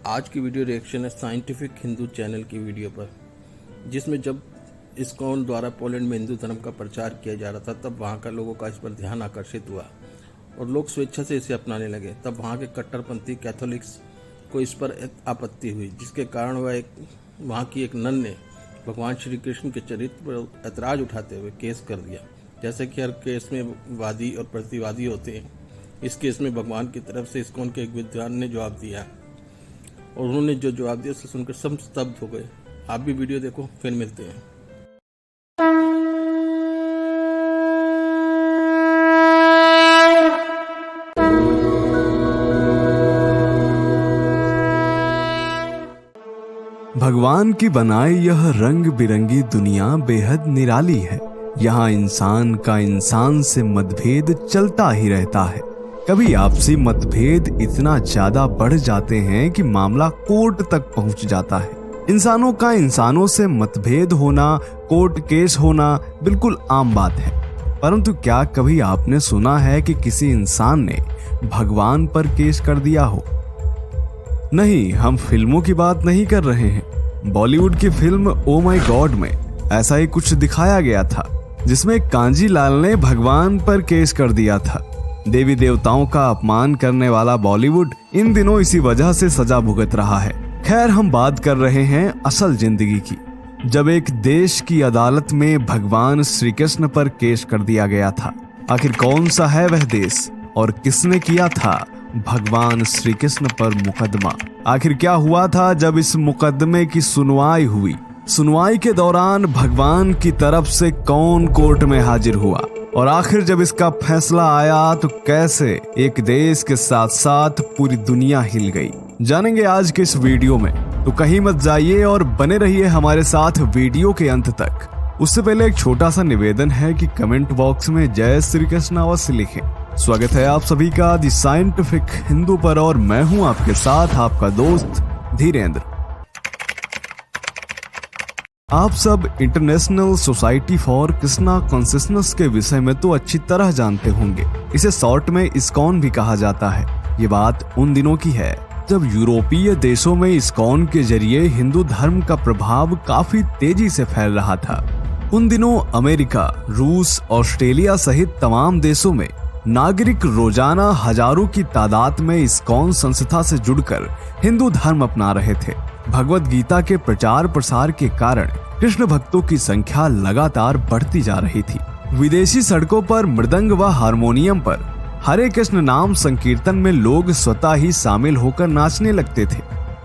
आज की video reaction है साइंटिफिक हिंदू चैनल की वीडियो पर, जिसमें जब इस्कॉन द्वारा पोलैंड में हिंदू धर्म का प्रचार किया जा रहा था तब वहाँ का लोगों का इस पर ध्यान आकर्षित हुआ और लोग स्वेच्छा से इसे अपनाने लगे। तब वहाँ के कट्टरपंथी कैथोलिक्स को इस पर आपत्ति हुई, जिसके कारण वहाँ की एक नन ने भगवान श्री कृष्ण के चरित्र पर ऐतराज़ उठाते हुए केस कर दिया। जैसे कि हर केस में वादी और प्रतिवादी होते हैं, इस केस में भगवान की तरफ से इस्कॉन के एक विद्वान ने जवाब दिया और उन्होंने जो जवाब दिया उसे सुनकर सब स्तब्ध हो गए। आप भी वीडियो देखो, फिर मिलते हैं। भगवान की बनाई यह रंग बिरंगी दुनिया बेहद निराली है। यहाँ इंसान का इंसान से मतभेद चलता ही रहता है। कभी आपसी मतभेद इतना ज्यादा बढ़ जाते हैं कि मामला कोर्ट तक पहुंच जाता है। इंसानों का इंसानों से मतभेद होना, कोर्ट केस होना बिल्कुल आम बात है। परंतु क्या कभी आपने सुना है कि किसी इंसान ने भगवान पर केस कर दिया हो? नहीं, हम फिल्मों की बात नहीं कर रहे हैं। बॉलीवुड की फिल्म ओ माय गॉड में ऐसा ही कुछ दिखाया गया था, जिसमें कांजी लाल ने भगवान पर केस कर दिया था। देवी देवताओं का अपमान करने वाला बॉलीवुड इन दिनों इसी वजह से सजा भुगत रहा है। खैर, हम बात कर रहे हैं असल जिंदगी की, जब एक देश की अदालत में भगवान श्री कृष्ण पर केस कर दिया गया था। आखिर कौन सा है वह देश और किसने किया था भगवान श्री कृष्ण पर मुकदमा? आखिर क्या हुआ था जब इस मुकदमे की सुनवाई हुई? सुनवाई के दौरान भगवान की तरफ से कौन कोर्ट में हाजिर हुआ? और आखिर जब इसका फैसला आया तो कैसे एक देश के साथ साथ पूरी दुनिया हिल गई? जानेंगे आज के इस वीडियो में, तो कहीं मत जाइए और बने रहिए हमारे साथ वीडियो के अंत तक। उससे पहले एक छोटा सा निवेदन है कि कमेंट बॉक्स में जय श्री कृष्ण अवश्य लिखें। स्वागत है आप सभी का दी साइंटिफिक हिंदू पर और मैं हूं आपके साथ आपका दोस्त धीरेन्द्र। आप सब international society for Krishna consciousness के विषय में तो अच्छी तरह जानते होंगे। इसे शॉर्ट में इस्कॉन भी कहा जाता है। ये बात उन दिनों की है जब यूरोपीय देशों में इस्कॉन के जरिए हिंदू धर्म का प्रभाव काफी तेजी से फैल रहा था। उन दिनों अमेरिका, रूस, ऑस्ट्रेलिया सहित तमाम देशों में नागरिक रोजाना हजारों की तादाद में इस्कॉन संस्था से जुड़कर हिंदू धर्म अपना रहे थे। भगवत गीता के प्रचार प्रसार के कारण कृष्ण भक्तों की संख्या लगातार बढ़ती जा रही थी। विदेशी सड़कों पर मृदंग व हारमोनियम पर हरे कृष्ण नाम संकीर्तन में लोग स्वतः ही शामिल होकर नाचने लगते थे।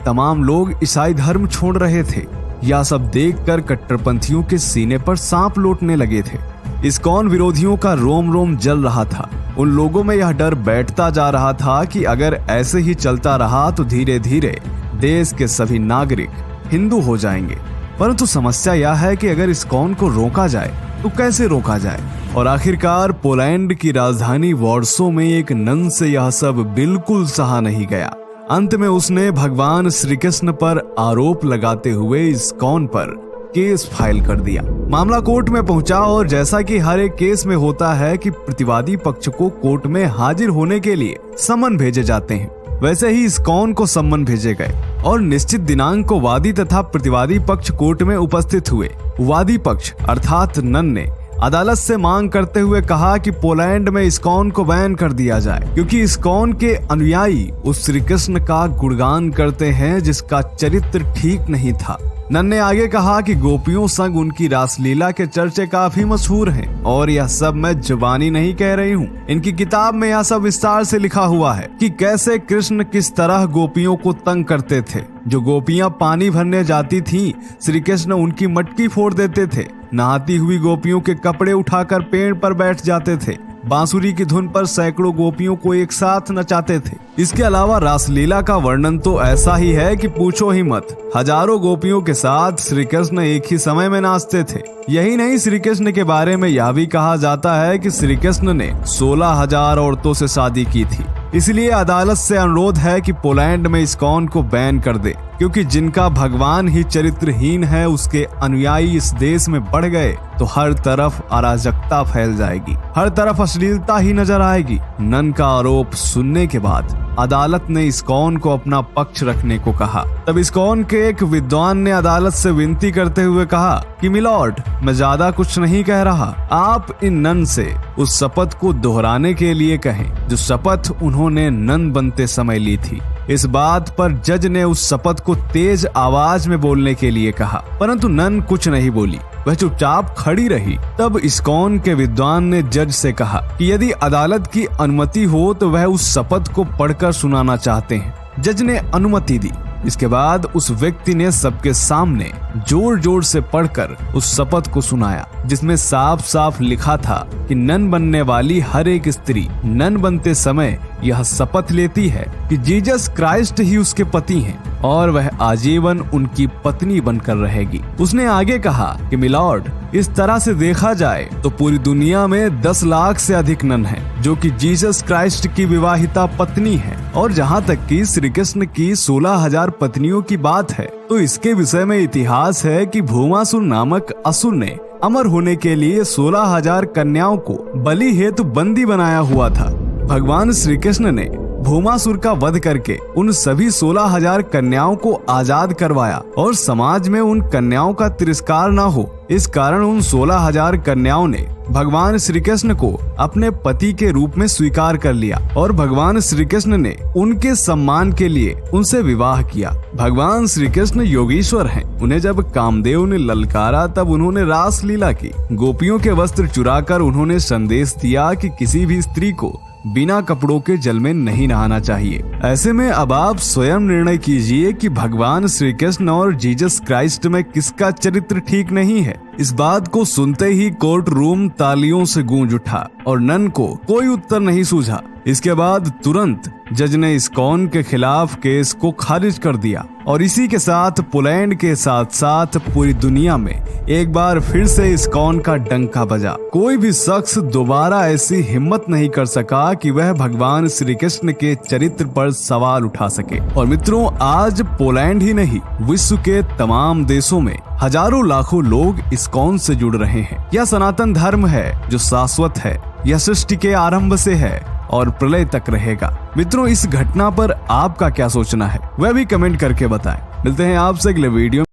तमाम लोग ईसाई धर्म छोड़ रहे थे। यह सब देखकर कट्टरपंथियों के सीने पर सांप लौटने लगे थे। इस्कॉन विरोधियों का रोम रोम जल रहा था। उन लोगों में यह डर बैठता जा रहा था कि अगर ऐसे ही चलता रहा तो धीरे धीरे देश के सभी नागरिक हिंदू हो जाएंगे। परंतु समस्या यह है कि अगर इस्कॉन को रोका जाए तो कैसे रोका जाए? और आखिरकार पोलैंड की राजधानी वॉर्सो में एक नन से यह सब बिल्कुल सहा नहीं गया। अंत में उसने भगवान श्री कृष्ण पर आरोप लगाते हुए इस्कॉन पर केस फाइल कर दिया। मामला कोर्ट में पहुंचा और जैसा कि हर एक केस में होता है कि प्रतिवादी पक्ष को कोर्ट में हाजिर होने के लिए समन भेजे जाते हैं, वैसे ही इस्कॉन को सम्मन भेजे गए और निश्चित दिनांक को वादी तथा प्रतिवादी पक्ष कोर्ट में उपस्थित हुए। वादी पक्ष अर्थात नन ने अदालत से मांग करते हुए कहा कि पोलैंड में इस्कॉन को बैन कर दिया जाए, क्योंकि इस्कॉन के अनुयायी उस श्री कृष्ण का गुणगान करते हैं जिसका चरित्र ठीक नहीं था। नन ने आगे कहा कि गोपियों संग उनकी रासलीला के चर्चे काफी मशहूर हैं और यह सब मैं जुबानी नहीं कह रही हूँ। इनकी किताब में यह सब विस्तार से लिखा हुआ है कि कैसे कृष्ण किस तरह गोपियों को तंग करते थे। जो गोपियां पानी भरने जाती थीं, श्री कृष्ण उनकी मटकी फोड़ देते थे। नहाती हुई गोपियों के कपड़े उठाकर पेड़ पर बैठ जाते थे। बांसुरी की धुन पर सैकड़ों गोपियों को एक साथ नचाते थे। इसके अलावा रासलीला का वर्णन तो ऐसा ही है कि पूछो ही मत। हजारों गोपियों के साथ श्री कृष्ण एक ही समय में नाचते थे। यही नहीं, श्री कृष्ण के बारे में यह भी कहा जाता है कि श्री कृष्ण ने 16,000 औरतों से शादी की थी। इसलिए अदालत से अनुरोध है कि पोलैंड में इस्कॉन को बैन कर दे, क्योंकि जिनका भगवान ही चरित्रहीन है उसके अनुयायी इस देश में बढ़ गए तो हर तरफ अराजकता फैल जाएगी, हर तरफ अश्लीलता ही नजर आएगी। नन का आरोप सुनने के बाद अदालत ने इस्कॉन को अपना पक्ष रखने को कहा। तब इस्कॉन के एक विद्वान ने अदालत से विनती करते हुए कहा कि मिलॉर्ड, मैं ज्यादा कुछ नहीं कह रहा, आप इन नन से उस शपथ को दोहराने के लिए कहें जो शपथ उन्होंने नन बनते समय ली थी। इस बात पर जज ने उस शपथ को तेज आवाज में बोलने के लिए कहा, परंतु नन कुछ नहीं बोली, वह चुपचाप खड़ी रही। तब इस्कॉन के विद्वान ने जज से कहा कि यदि अदालत की अनुमति हो तो वह उस शपथ को पढ़कर सुनाना चाहते हैं। जज ने अनुमति दी। इसके बाद उस व्यक्ति ने सबके सामने जोर जोर से पढ़कर उस शपथ को सुनाया, जिसमें साफ साफ लिखा था कि नन बनने वाली हर एक स्त्री नन बनते समय यह शपथ लेती है कि जीसस क्राइस्ट ही उसके पति हैं और वह आजीवन उनकी पत्नी बनकर रहेगी। उसने आगे कहा कि मिलॉर्ड, इस तरह से देखा जाए तो पूरी दुनिया में 10 लाख से अधिक नन हैं जो कि जीसस क्राइस्ट की विवाहिता पत्नी है, और जहाँ तक कि श्री कृष्ण की 16,000 पत्नियों की बात है तो इसके विषय में इतिहास है कि भूमासुर नामक असुर ने अमर होने के लिए 16,000 कन्याओं को बलि हेतु बंदी बनाया हुआ था। भगवान श्री कृष्ण ने भूमासुर का वध करके उन सभी 16,000 कन्याओं को आजाद करवाया और समाज में उन कन्याओं का तिरस्कार न हो, इस कारण उन 16,000 कन्याओं ने भगवान श्री कृष्ण को अपने पति के रूप में स्वीकार कर लिया और भगवान श्री कृष्ण ने उनके सम्मान के लिए उनसे विवाह किया। भगवान श्री कृष्ण योगीश्वर हैं। उन्हें जब कामदेव ने ललकारा तब उन्होंने रास लीला की। गोपियों के वस्त्र चुराकर उन्होंने संदेश दिया कि किसी भी स्त्री को बिना कपड़ों के जल में नहीं नहाना चाहिए। ऐसे में अब आप स्वयं निर्णय कीजिए कि भगवान श्री कृष्ण और जीसस क्राइस्ट में किसका चरित्र ठीक नहीं है। इस बात को सुनते ही कोर्ट रूम तालियों से गूंज उठा और नन को कोई उत्तर नहीं सूझा। इसके बाद तुरंत जज ने इस्कॉन के खिलाफ केस को खारिज कर दिया और इसी के साथ पोलैंड के साथ साथ पूरी दुनिया में एक बार फिर से इस्कॉन का डंका बजा। कोई भी शख्स दोबारा ऐसी हिम्मत नहीं कर सका कि वह भगवान श्री कृष्ण के चरित्र पर सवाल उठा सके। और मित्रों, आज पोलैंड ही नहीं, विश्व के तमाम देशों में हजारों लाखों लोग इस्कॉन से जुड़ रहे हैं। यह सनातन धर्म है जो शाश्वत है, यह सृष्टि के आरंभ से है और प्रलय तक रहेगा। मित्रों, इस घटना पर आपका क्या सोचना है वह भी कमेंट करके बताएं। मिलते हैं आपसे अगले वीडियो।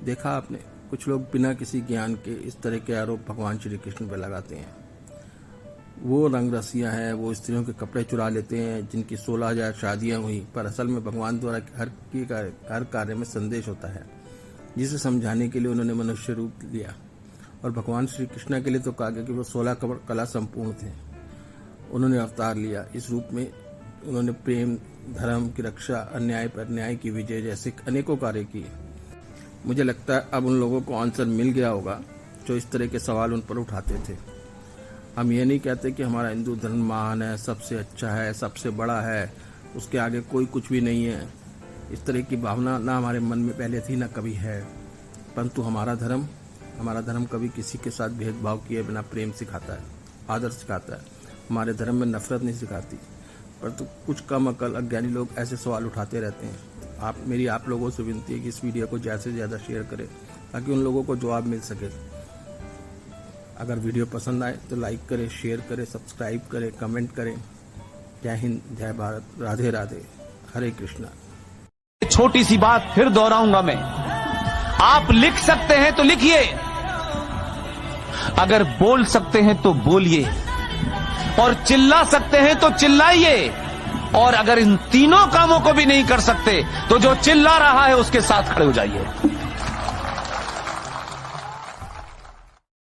देखा आपने, कुछ लोग बिना किसी ज्ञान के इस तरह के आरोप भगवान श्री कृष्ण पर लगाते हैं। वो रंग रसियां हैं, वो स्त्रियों के कपड़े चुरा लेते हैं, जिनकी 16,000 शादियां हुई, पर असल में भगवान द्वारा हर कार्य में संदेश होता है, जिसे समझाने के लिए उन्होंने मनुष्य रूप लिया। और भगवान श्री कृष्ण के लिए तो कहा गया कि वो 16 कला संपूर्ण थे। उन्होंने अवतार लिया। इस रूप में उन्होंने प्रेम, धर्म की रक्षा, अन्याय पर न्याय की विजय जैसे अनेकों कार्य किए। मुझे लगता है अब उन लोगों को आंसर मिल गया होगा जो इस तरह के सवाल उन पर उठाते थे। हम ये नहीं कहते कि हमारा हिंदू धर्म महान है, सबसे अच्छा है, सबसे बड़ा है, उसके आगे कोई कुछ भी नहीं है। इस तरह की भावना ना हमारे मन में पहले थी ना कभी है। परंतु हमारा धर्म कभी किसी के साथ भेदभाव किए बिना प्रेम सिखाता है, आदर सिखाता है। हमारे धर्म में नफरत नहीं सिखाती। परंतु कुछ कम अकल अज्ञानी लोग ऐसे सवाल उठाते रहते हैं। मेरी आप लोगों से विनती है कि इस वीडियो को ज़्यादा से ज़्यादा शेयर करें ताकि उन लोगों को जवाब मिल सके। अगर वीडियो पसंद आए तो लाइक करें, शेयर करें, सब्सक्राइब करें, कमेंट करें। जय हिंद, जय भारत, राधे राधे, हरे कृष्णा। छोटी सी बात फिर दोहराऊंगा मैं, आप लिख सकते हैं तो लिखिए, अगर बोल सकते हैं तो बोलिए, और चिल्ला सकते हैं तो चिल्लाइए, और अगर इन तीनों कामों को भी नहीं कर सकते तो जो चिल्ला रहा है उसके साथ खड़े हो जाइए।